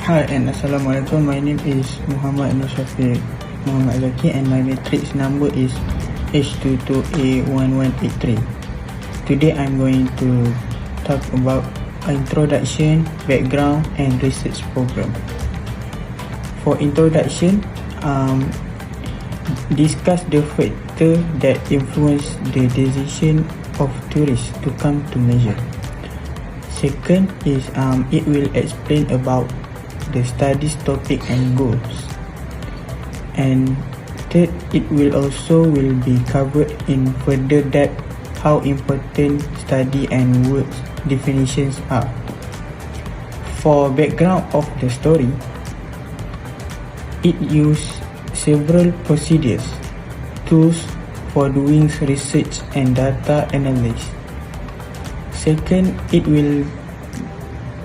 Hi and Assalamualaikum. My name is Muhammad Nur Shafiq Muhammad Zaki and my matrix number is HPT30103. Today I'm going to talk about introduction, background and research program. For introduction, discuss the factor that influence the decision of tourists to come to Malaysia. Second is it will explain about the studies topic and goals. And third, it will be covered in further depth how important study and words definitions are. For background of the story, it uses several procedures, tools for doing research and data analysis. Second, it will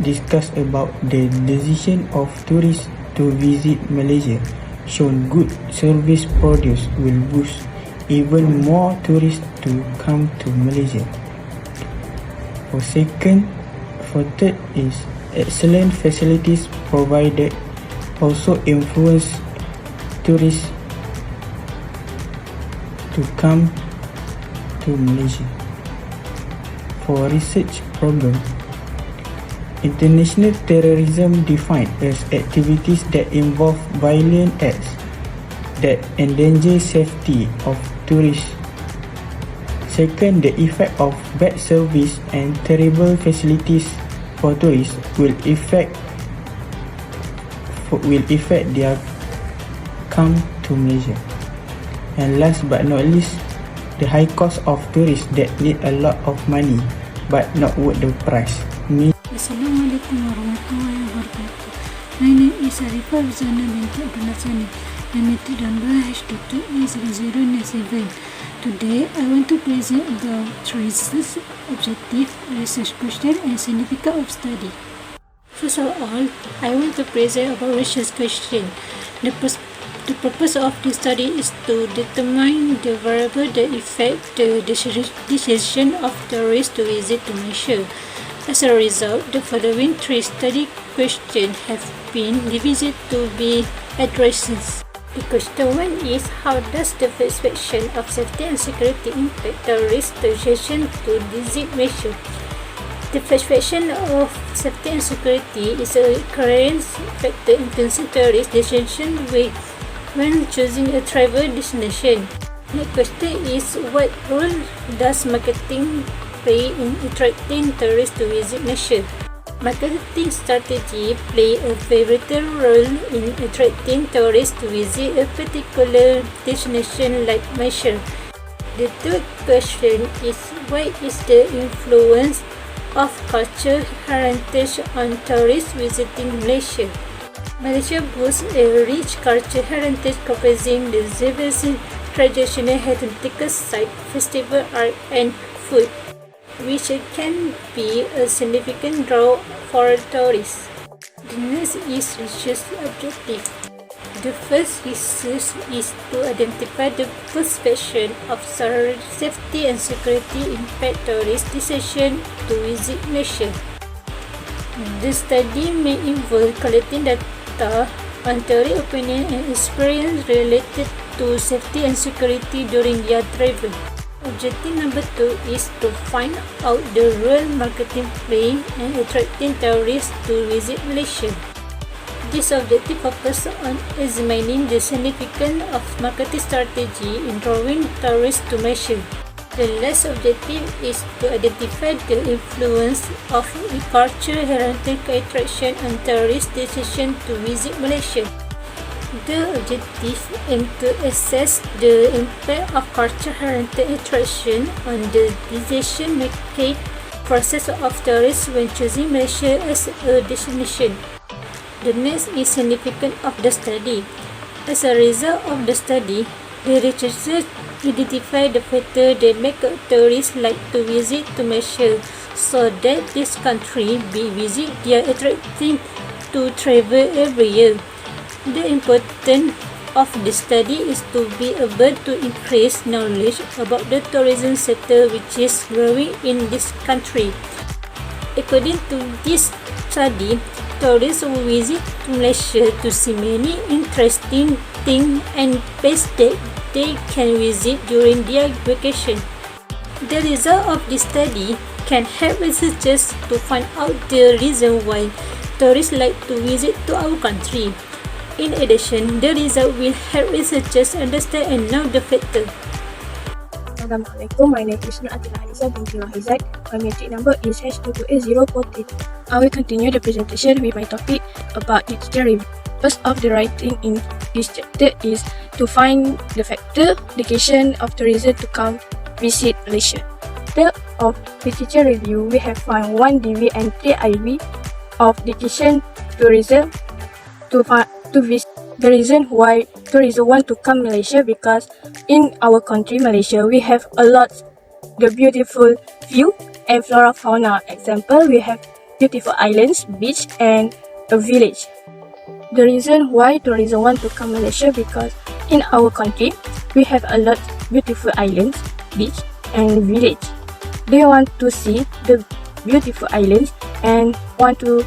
discuss about the decision of tourists to visit Malaysia. Shown good service produce will boost even more tourists to come to Malaysia. For third is excellent facilities provided also influence tourists to come to Malaysia. For research program, international terrorism defined as activities that involve violent acts that endanger safety of tourists. Second, the effect of bad service and terrible facilities for tourists will affect their come to Malaysia. And last but not least, the high cost of tourists that need a lot of money but not worth the price. Assalamualaikum warahmatullahi wabarakatuh. My name is Arifah Ruzana binti Abdul Sani. My matric number HPT30103. Today, I want to present about research objective, research question, and significance of study. First of all, I want to present about research question. The purpose of this study is to determine the variable that affect the decision of tourists to visit to Malaysia. As a result, the following three study questions have been divided to be addressed. The question 1 is, how does the perception of safety and security impact tourist decision to visit Malaysia? The perception of safety and security is a current factor influencing tourist decision when choosing a travel destination. The question is, what role does marketing play in attracting tourists to visit Malaysia? Marketing strategy play a pivotal role in attracting tourists to visit a particular destination like Malaysia. The third question is, what is the influence of cultural heritage on tourists visiting Malaysia? Malaysia boasts a rich cultural heritage comprising the diverse traditional heritage sites, festival art and food, which can be a significant draw for tourists. The next is research objective. The first research is to identify the perception of safety and security impact tourist decision to visit Malaysia. The study may involve collecting data on tourist opinion and experience related to safety and security during their travel. Objective number 2 is to find out the role marketing play in attracting tourists to visit Malaysia. This objective focuses on examining the significance of marketing strategy in drawing tourists to Malaysia. The last objective is to identify the influence of cultural heritage attraction on tourist decision to visit Malaysia. The objective aim to assess the impact of cultural heritage attraction on the decision-making process of tourists when choosing Malaysia as a destination. The next is significance of the study. As a result of the study, the researchers identify the factors that make tourists like to visit to Malaysia, so that this country be visit their attracting to travel every year. The importance of the study is to be able to increase knowledge about the tourism sector which is growing in this country. According to this study, tourists will visit Malaysia to see many interesting things and places that they can visit during their vacation. The result of this study can help researchers to find out the reason why tourists like to visit to our country. In addition, the result will help researchers understand and know the factor. Assalamualaikum, my name is Nur Atila Hadiza binti Wahizat. My metric number is H22804. I will continue the presentation with my topic about digital review. First of the writing in this chapter is to find the factor dedication of tourism to come visit Malaysia. The of digital review, we have found 1 DV and 3 IV of dedication tourism to visit. The reason why tourism want to come Malaysia because in our country Malaysia we have a lot the beautiful view and flora fauna. Example, we have beautiful islands, beach and a village. The reason why tourism want to come Malaysia because in our country we have a lot beautiful islands, beach and village. They want to see the beautiful islands and want to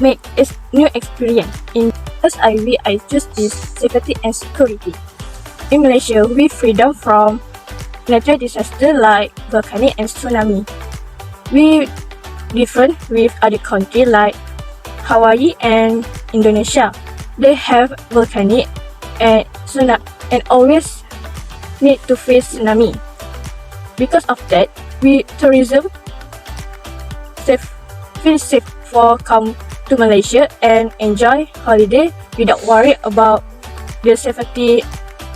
make a new experience. In SIV, I choose is safety and security. In Malaysia, we freedom from natural disaster like volcanic and tsunami. We different with other countries like Hawaii and Indonesia. They have volcanic and tsunami and always need to face tsunami. Because of that, we tourism feel safe for come to Malaysia and enjoy holiday without worry about the safety.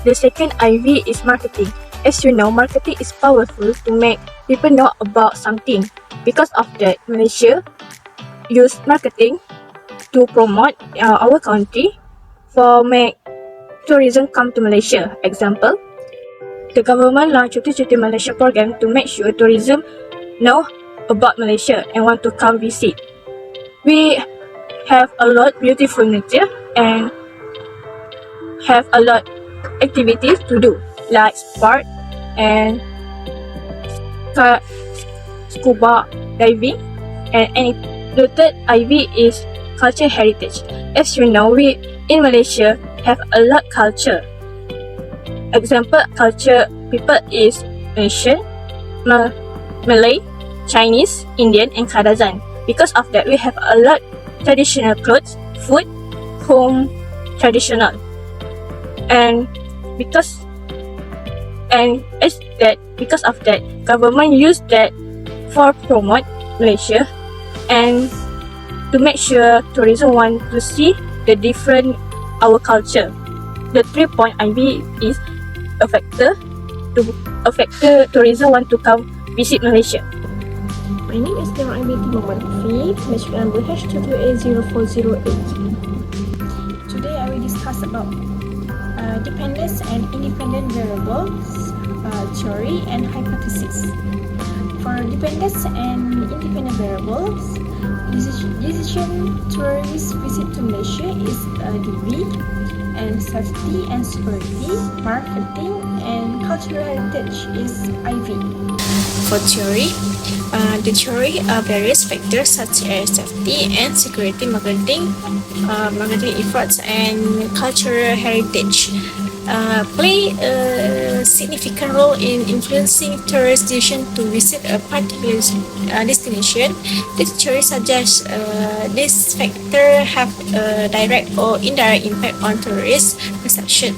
The second IV is marketing. As you know, marketing is powerful to make people know about something. Because of that, Malaysia use marketing to promote our country for make tourism come to Malaysia. Example, the government launched Cuti Malaysia program to make sure tourism know about Malaysia and want to come visit. We have a lot beautiful nature and have a lot activities to do like sport and scuba diving and any. The third IV is culture heritage. As you know, we in Malaysia have a lot culture. Example, culture people is Asian, Malay, Chinese, Indian and Kadazan. Because of that, we have a lot traditional clothes, food, home traditional, and because of that, government use that for promote Malaysia and to make sure tourism want to see the different our culture. The 3-point IV is a factor tourism want to come visit Malaysia. My name is Nur HPT30103, metric number H2280408. Today I will discuss about dependence and independent variables, theory and hypothesis. For dependence and independent variables, decision tourist visit to Malaysia is DV, and safety and security, marketing and cultural heritage is IV. For theory, the theory are various factors such as safety and security, marketing efforts, and cultural heritage play a significant role in influencing tourist decision to visit a particular destination. The theory suggests this factor have a direct or indirect impact on tourist perception,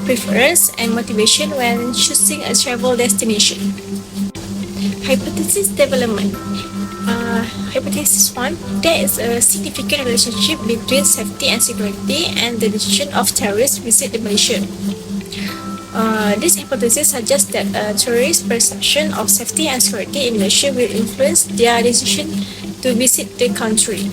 preference, and motivation when choosing a travel destination. Hypothesis development. Hypothesis 1. There is a significant relationship between safety and security and the decision of tourists visit Malaysia. This hypothesis suggests that tourists' perception of safety and security in Malaysia will influence their decision to visit the country.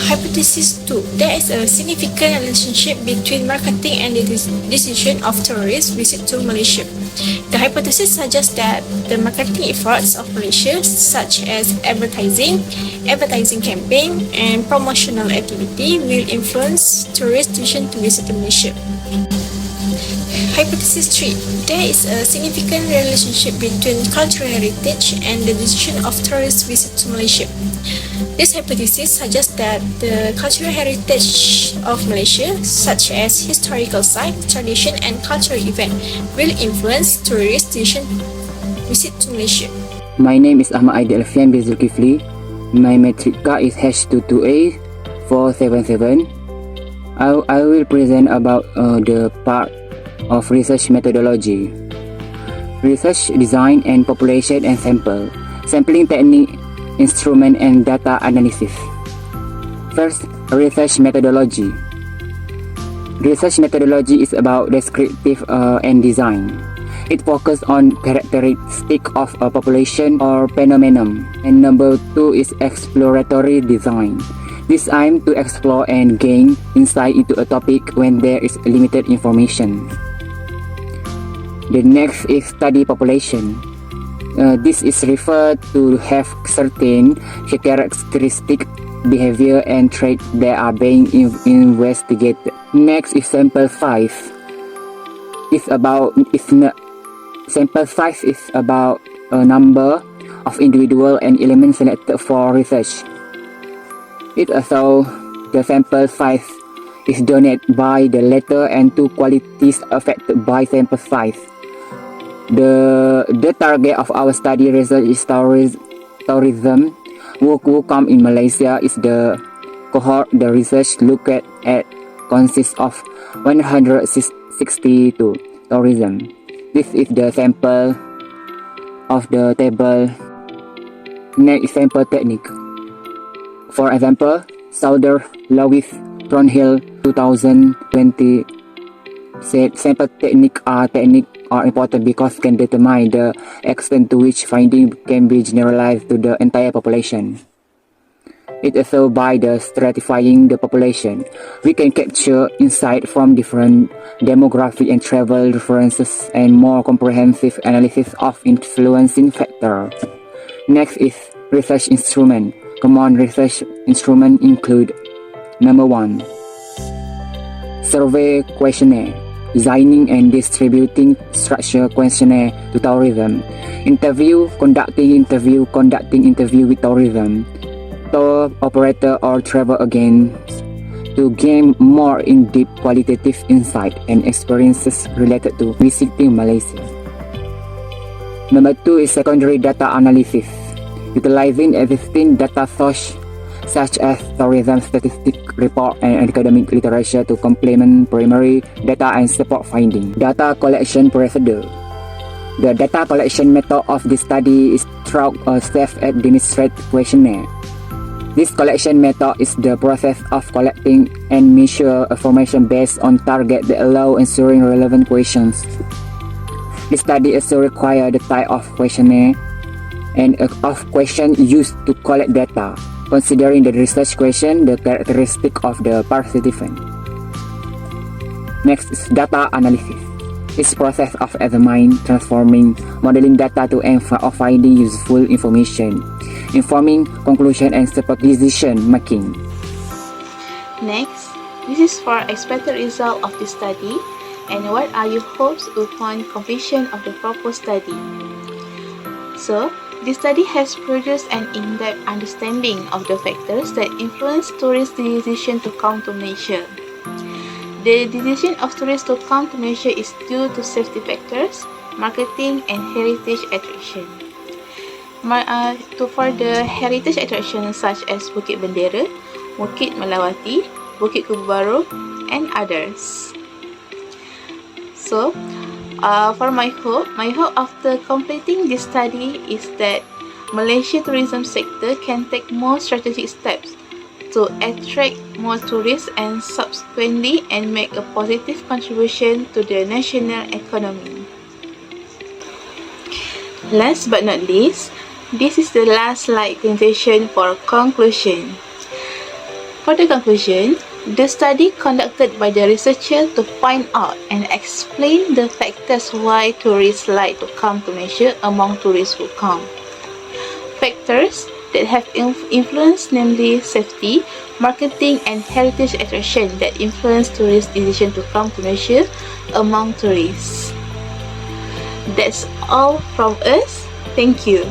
Hypothesis 2. There is a significant relationship between marketing and the decision of tourists visit to Malaysia. The hypothesis suggests that the marketing efforts of Malaysia, such as advertising campaign, and promotional activity, will influence tourist decision to visit Malaysia. Hypothesis 3. There is a significant relationship between cultural heritage and the decision of tourist visit to Malaysia. This hypothesis suggests that the cultural heritage of Malaysia, such as historical sites, tradition, and cultural events, will influence tourist decision visit to Malaysia. My name is Ahmad Aidil Alfian bin Zulkifli. My metric card is H22A477. I will present about the part of research methodology, research design and population and sample, sampling technique, instrument and data analysis. First, research methodology. Research methodology is about descriptive and design. It focuses on characteristic of a population or phenomenon. And number 2 is exploratory design. This aims to explore and gain insight into a topic when there is limited information. The next is study population. This is referred to have certain characteristic, behavior and traits that are being investigated. Next is sample size. Sample size is about a number of individuals and elements selected for research. It also the sample size is dominated by the latter and two qualities affected by sample size. The target of our study research is tourism. Who come in Malaysia is the cohort. The research looked at consists of 162 tourism. This is the sample of the table. Next sample technique. For example, Sauder Lewis Thornhill 2020 said sample technique are important because can determine the extent to which finding can be generalized to the entire population. It also by the stratifying the population, we can capture insight from different demographic and travel references and more comprehensive analysis of influencing factors. Next is research instrument. Common research instruments include number 1, survey questionnaire, designing and distributing structured questionnaire to tourism, conducting interview with tourism, tour operator or travel agents to gain more in-depth qualitative insight and experiences related to visiting Malaysia. Number 2 is secondary data analysis, utilizing existing data sources such as tourism statistic report and academic literature to complement primary data and support finding. Data collection procedure. The data collection method of this study is through a self-administered questionnaire. This collection method is the process of collecting and measure information based on target that allow answering relevant questions. This study also requires the type of questionnaire and of question used to collect data, considering the research question, the characteristic of the participant. Next is data analysis. This process of examining, transforming, modeling data to aim for finding useful information, informing conclusion and support decision making. Next, this is for expected result of the study and what are your hopes upon completion of the proposed study. So, the study has produced an in-depth understanding of the factors that influence tourists' decision to come to Malaysia. The decision of tourists to come to Malaysia is due to safety factors, marketing and heritage attraction. For the heritage attractions such as Bukit Bendera, Bukit Melawati, Bukit Kubu Baru and others. So, for my hope after completing this study is that Malaysia tourism sector can take more strategic steps to attract more tourists and subsequently and make a positive contribution to the national economy. Last but not least, this is the last slide presentation for conclusion. For the conclusion, the study conducted by the researcher to find out and explain the factors why tourists like to come to Malaysia among tourists who come. Factors that have influenced namely safety, marketing and heritage attraction that influence tourists' decision to come to Malaysia among tourists. That's all from us. Thank you.